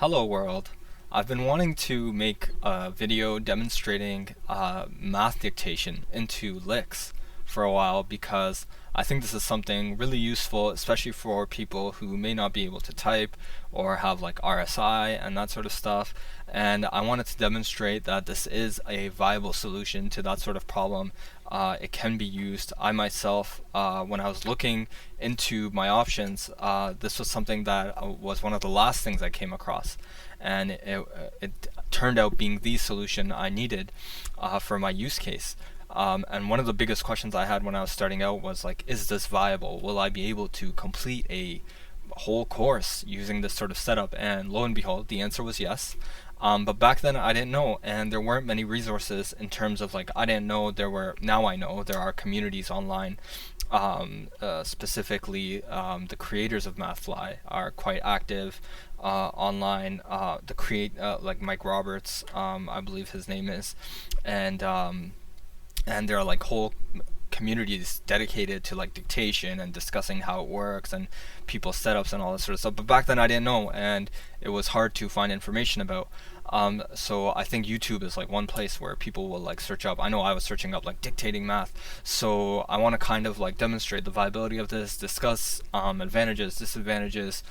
Hello world. I've been wanting to make a video demonstrating math dictation into licks for a while because I think this is something really useful, especially for people who may not be able to type or have like RSI and that sort of stuff. And I wanted to demonstrate that this is a viable solution to that sort of problem. It can be used. I myself, when I was looking into my options, this was something that was one of the last things I came across, and it turned out being the solution I needed for my use case. And one of the biggest questions I had when I was starting out was like, is this viable? Will I be able to complete a whole course using this sort of setup? And lo and behold, the answer was yes. But back then I didn't know, and there weren't many resources in terms of like, I didn't know there were. Now I know there are communities online. Specifically, the creators of Mathfly are quite active online. Like Mike Roberts, I believe his name is, and there are like whole communities dedicated to like dictation and discussing how it works and people's setups and all this sort of stuff. But back then I didn't know, and it was hard to find information about. So I think YouTube is like one place where people will like search up. I know I was searching up like dictating math. So I want to kind of like demonstrate the viability of this, discuss advantages, disadvantages,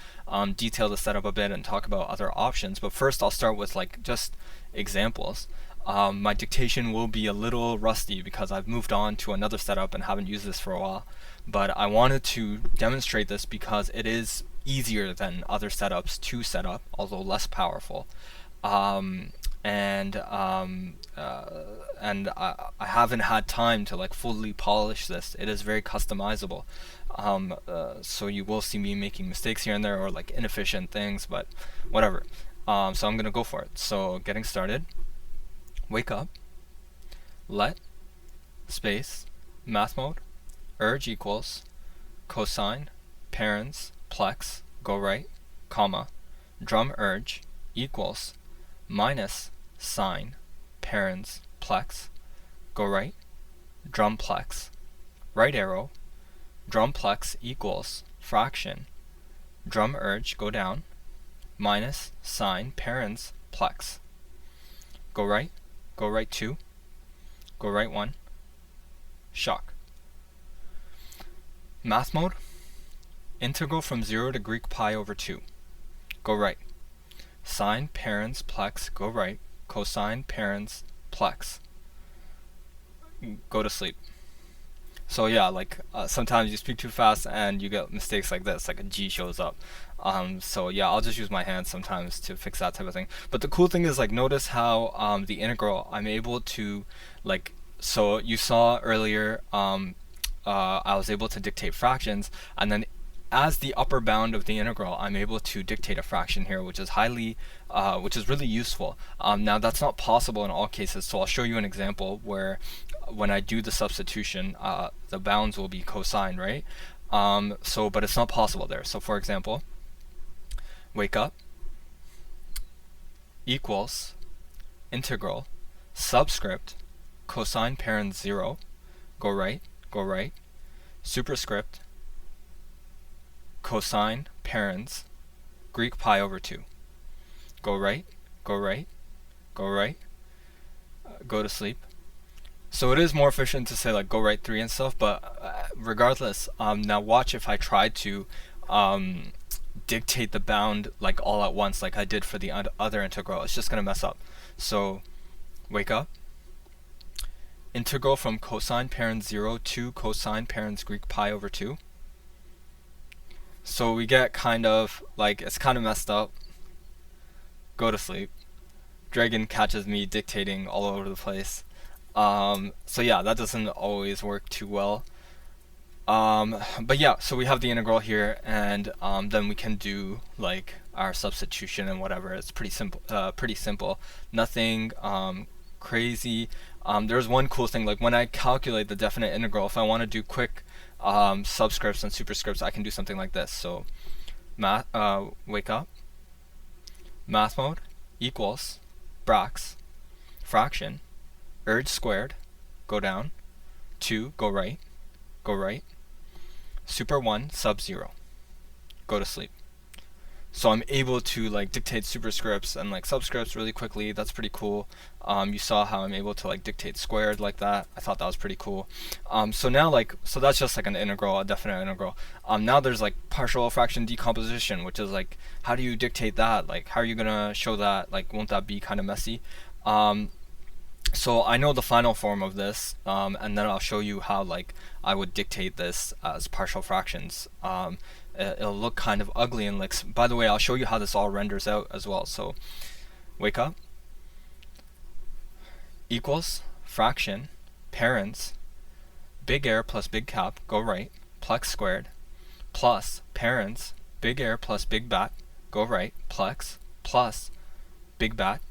detail the setup a bit, and talk about other options. But first I'll start with like just examples. My dictation will be a little rusty because I've moved on to another setup and haven't used this for a while. But I wanted to demonstrate this because it is easier than other setups to set up, although less powerful. I haven't had time to like fully polish this. It is very customizable. So you will see me making mistakes here and there or like inefficient things, but whatever. So I'm gonna go for it. So getting started. Wake up, let, space, math mode, urge equals, cosine, parens, plex, go right, comma, drum urge equals, minus, sine, parens, plex, go right, drum plex, right arrow, drum plex equals, fraction, drum urge, go down, minus, sine, parens, plex, go right 2, go right 1, shock. Math mode, integral from 0 to Greek pi over 2, go right. Sine, parens, plex, go right. Cosine, parens, plex, go to sleep. So yeah, like sometimes you speak too fast and you get mistakes like this, like a G shows up. So yeah, I'll just use my hands sometimes to fix that type of thing. But the cool thing is like notice how the integral I'm able to like. So you saw earlier I was able to dictate fractions, and then as the upper bound of the integral, I'm able to dictate a fraction here, which is which is really useful. Now that's not possible in all cases, so I'll show you an example where when I do the substitution, the bounds will be cosine, right? But it's not possible there. So for example, wake up equals integral subscript cosine parens 0, go right, superscript cosine parens Greek pi over 2. Go right, go to sleep. So it is more efficient to say like go right 3 and stuff, but regardless, now watch if I try to dictate the bound like all at once like I did for the other integral. It's just going to mess up. So wake up, integral from cosine parens 0 to cosine parens Greek pi over 2. So we get kind of like, it's kind of messed up. Go to sleep. Dragon catches me dictating all over the place. So yeah, that doesn't always work too well. But yeah, so we have the integral here, and then we can do like our substitution and whatever. It's pretty simple. Nothing crazy. There's one cool thing, like when I calculate the definite integral, if I want to do quick subscripts and superscripts, I can do something like this. So wake up, math mode equals brax, fraction, urge squared, go down, 2, go right, super 1 sub 0, go to sleep. So I'm able to like dictate superscripts and like subscripts really quickly. That's pretty cool. You saw how I'm able to like dictate squared like that. I thought that was pretty cool. So now so that's just like an integral, a definite integral. Now there's like partial fraction decomposition, which is like, how do you dictate that? Like, how are you gonna show that? Like, won't that be kind of messy? So I know the final form of this, and then I'll show you how like I would dictate this as partial fractions. It'll look kind of ugly in Licks. By the way, I'll show you how this all renders out as well. So wake up equals fraction parents big air plus big cap go right plex squared plus parents big air plus big bat go right plex plus big bat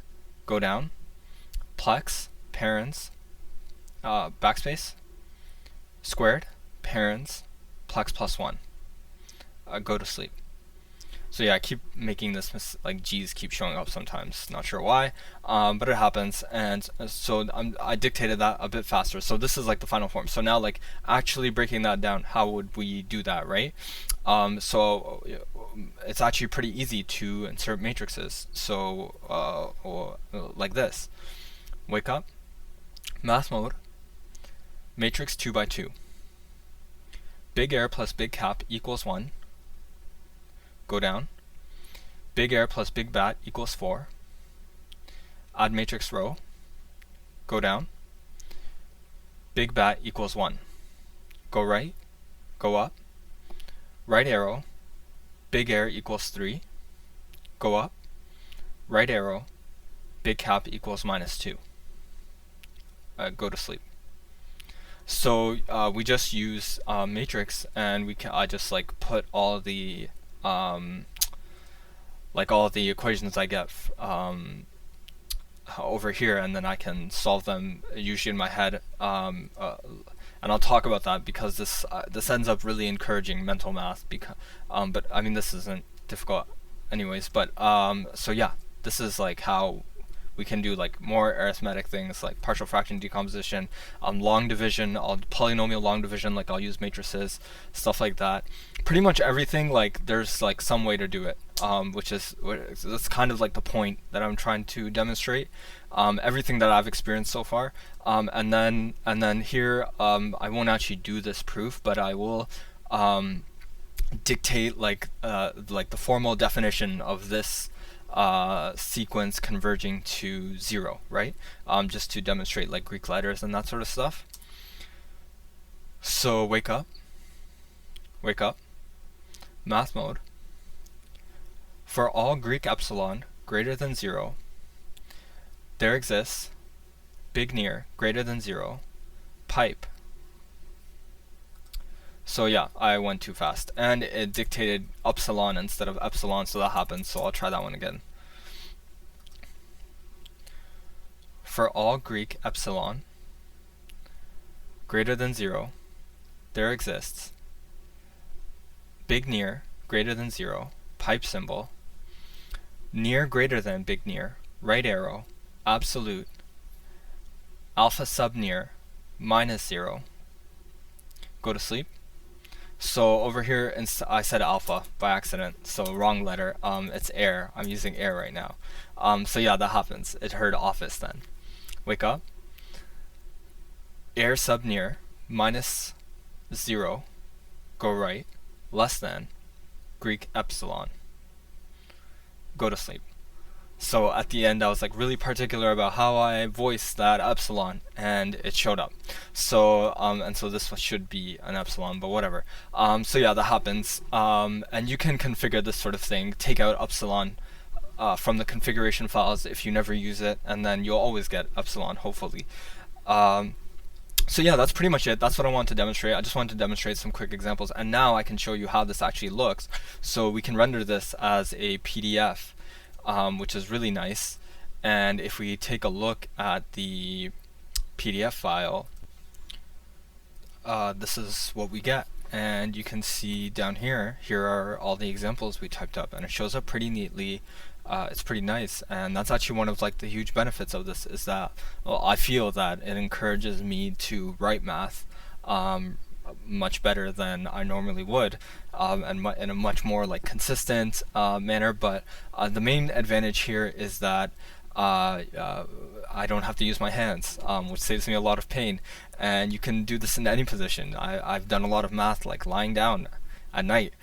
go down plex parents backspace squared parents plex plus 1 go to sleep. So yeah, I keep making this like G's keep showing up sometimes, not sure why, but it happens. And so I dictated that a bit faster. So this is like the final form. So now like actually breaking that down, how would we do that, right? So it's actually pretty easy to insert matrices. So or like this, wake up, math mode, matrix 2 by 2, big air plus big cap equals 1, go down, big air plus big bat equals 4, add matrix row, go down, big bat equals 1, go right, go up, right arrow, big air equals 3, go up, right arrow, big cap equals -2, go to sleep. So we just use matrix, and I just like put all the like all of the equations I get over here, and then I can solve them usually in my head. And I'll talk about that because this ends up really encouraging mental math. But I mean, this isn't difficult, anyways. But so yeah, this is like how we can do like more arithmetic things like partial fraction decomposition, long division, polynomial long division, like I'll use matrices, stuff like that. Pretty much everything, like there's like some way to do it, that's kind of like the point that I'm trying to demonstrate. Everything that I've experienced so far, and then here I won't actually do this proof, but I will dictate like the formal definition of this sequence converging to 0, right? Just to demonstrate like Greek letters and that sort of stuff. So wake up, math mode. For all Greek epsilon greater than 0, there exists big near greater than 0, pipe. So yeah, I went too fast, and it dictated upsilon instead of epsilon, so that happens, so I'll try that one again. For all Greek epsilon greater than 0, there exists big near greater than 0, pipe symbol, near greater than big near, right arrow, absolute, alpha sub near, -0, go to sleep. So over here, I said alpha by accident, so wrong letter. It's air. I'm using air right now. So yeah, that happens. It heard office then. Wake up. Air sub near, -0, go right, less than, Greek epsilon, go to sleep. So at the end I was like really particular about how I voiced that epsilon, and it showed up. So and so this should be an epsilon, but whatever. So yeah, that happens. And you can configure this sort of thing, take out epsilon from the configuration files if you never use it, and then you'll always get epsilon, hopefully. So yeah, that's pretty much it. That's what I wanted to demonstrate. I just wanted to demonstrate some quick examples, and now I can show you how this actually looks. So we can render this as a PDF, which is really nice. And if we take a look at the PDF file, this is what we get. And you can see down here are all the examples we typed up, and it shows up pretty neatly. It's pretty nice, and that's actually one of like the huge benefits of this, is that, well, I feel that it encourages me to write math much better than I normally would, and in a much more like consistent manner. But the main advantage here is that uh, uh, I don't have to use my hands, which saves me a lot of pain. And you can do this in any position. I've done a lot of math like lying down at night,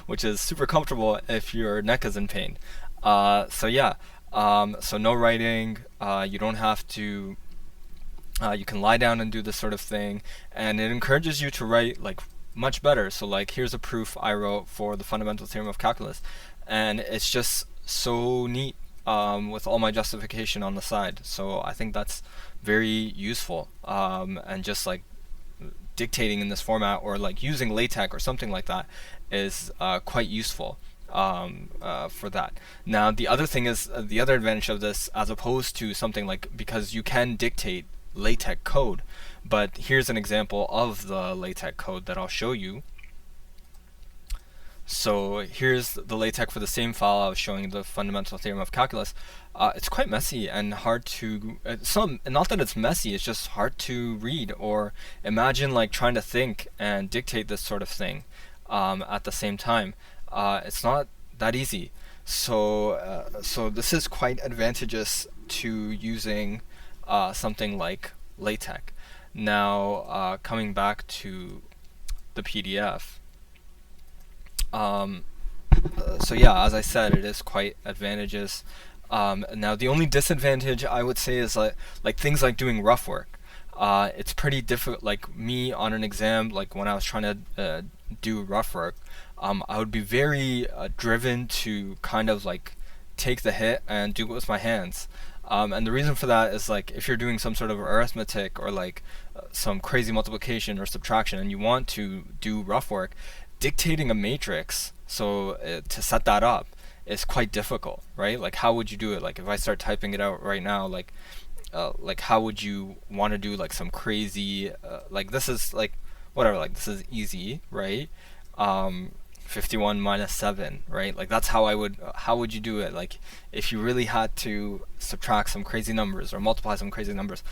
which is super comfortable if your neck is in pain. So yeah, so no writing. You don't have to. You can lie down and do this sort of thing, and it encourages you to write like much better. So like here's a proof I wrote for the fundamental theorem of calculus, and it's just so neat, with all my justification on the side. So I think that's very useful, and just like dictating in this format or like using LaTeX or something like that is quite useful, for that. Now the other thing is, the other advantage of this, as opposed to something like, because you can dictate LaTeX code, but here's an example of the LaTeX code that I'll show you. So here's the LaTeX for the same file I was showing, the fundamental theorem of calculus. It's quite messy and hard to, not that it's messy, it's just hard to read or imagine like trying to think and dictate this sort of thing, at the same time. It's not that easy. So this is quite advantageous to using something like LaTeX. Now, coming back to the PDF. So yeah, as I said, it is quite advantageous. Now the only disadvantage I would say is like things like doing rough work. It's pretty difficult. Like me on an exam, like when I was trying to do rough work, I would be very driven to kind of like take the hit and do it with my hands. And the reason for that is like if you're doing some sort of arithmetic or like some crazy multiplication or subtraction and you want to do rough work, dictating a matrix, so to set that up is quite difficult, right? Like how would you do it? Like if I start typing it out right now, like how would you want to do like some crazy, like this is like whatever, like this is easy, right? 51 minus 7, right? Like that's how I would, how would you do it? Like if you really had to subtract some crazy numbers or multiply some crazy numbers.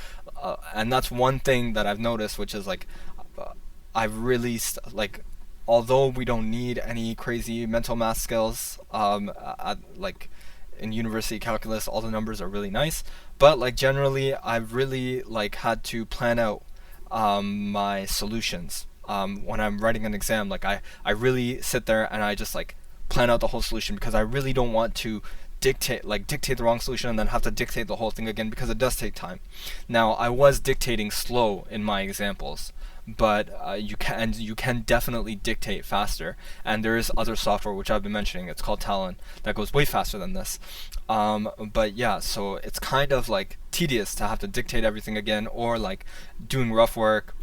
And that's one thing that I've noticed, which is like I've really like although we don't need any crazy mental math skills, like in university calculus all the numbers are really nice, but like generally I've really like had to plan out my solutions. When I'm writing an exam, like I really sit there and I just like plan out the whole solution, because I really don't want to dictate the wrong solution and then have to dictate the whole thing again, because it does take time. Now I was dictating slow in my examples, but you can definitely dictate faster, and there is other software which I've been mentioning, it's called Talon, that goes way faster than this. But yeah, so it's kind of like tedious to have to dictate everything again, or like doing rough work,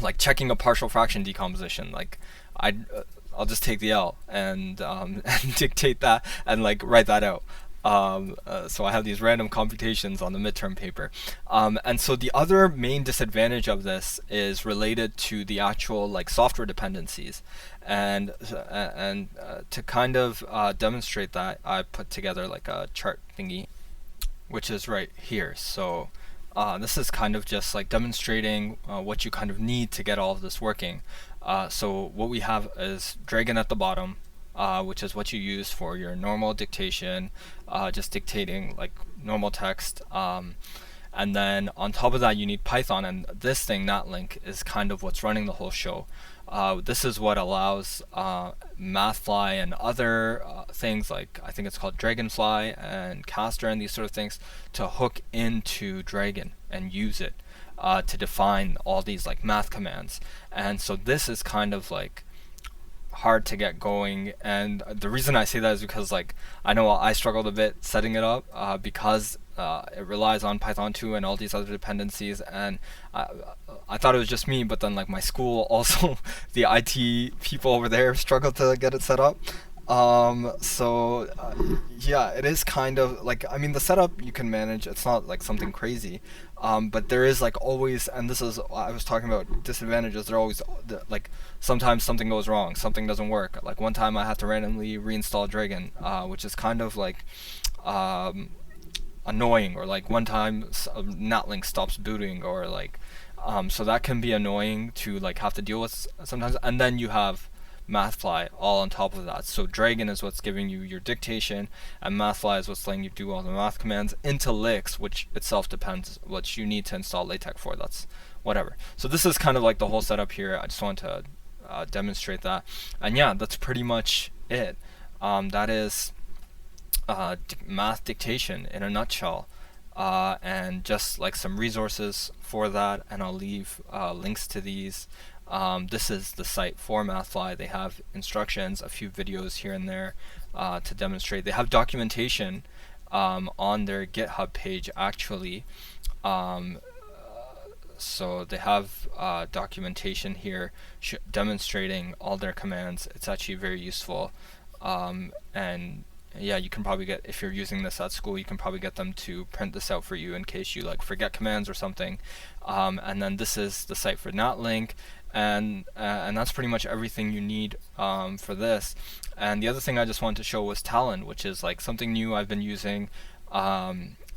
like checking a partial fraction decomposition. Like I'll just take the L and and dictate that and like write that out. So I have these random computations on the midterm paper. And so the other main disadvantage of this is related to the actual like software dependencies. And to kind of demonstrate that, I put together like a chart thingy, which is right here. So this is kind of just like demonstrating what you kind of need to get all of this working. So what we have is Dragon at the bottom, which is what you use for your normal dictation, just dictating like normal text. And then on top of that you need Python, and this thing, NatLink, is kind of what's running the whole show. This is what allows Mathfly and other things, like I think it's called Dragonfly and Castor and these sort of things, to hook into Dragon and use it to define all these like math commands. And so this is kind of like hard to get going, and the reason I say that is because like I know I struggled a bit setting it up, because it relies on Python 2 and all these other dependencies, and I thought it was just me, but then like my school also the IT people over there struggled to get it set up. Yeah, it is kind of like, I mean, the setup you can manage, it's not like something crazy, but there is like always, and this is, I was talking about disadvantages, there are always like sometimes something goes wrong, something doesn't work. Like one time I had to randomly reinstall Dragon, which is kind of like annoying, or like one time NatLink stops booting, or like So that can be annoying to like have to deal with sometimes. And then you have Mathfly all on top of that. So Dragon is what's giving you your dictation, and Mathfly is what's letting you do all the math commands into Lix, which itself depends what you need to install LaTeX for. That's whatever. So this is kind of like the whole setup here. I just want to demonstrate that. And yeah, that's pretty much it. That is math dictation in a nutshell. And just like some resources for that, and I'll leave links to these. This is the site for Mathfly. They have instructions, a few videos here and there to demonstrate. They have documentation on their GitHub page actually. So they have documentation here demonstrating all their commands. It's actually very useful. And yeah, you can probably get, if you're using this at school, you can probably get them to print this out for you in case you like forget commands or something. And then this is the site for Natlink, and that's pretty much everything you need for this. And the other thing I just wanted to show was Talon, which is like something new I've been using.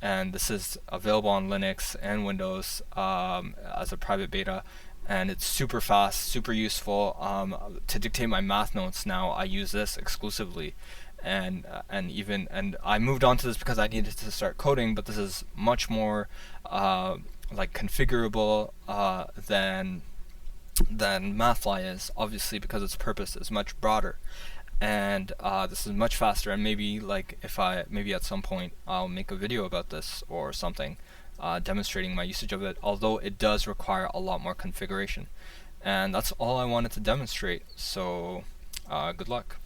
And this is available on Linux and Windows as a private beta, and it's super fast, super useful. To dictate my math notes now, I use this exclusively. And I moved on to this because I needed to start coding, but this is much more like configurable than Mathfly is, obviously, because its purpose is much broader. And this is much faster, and maybe like maybe at some point I'll make a video about this or something demonstrating my usage of it, although it does require a lot more configuration. And that's all I wanted to demonstrate, so good luck.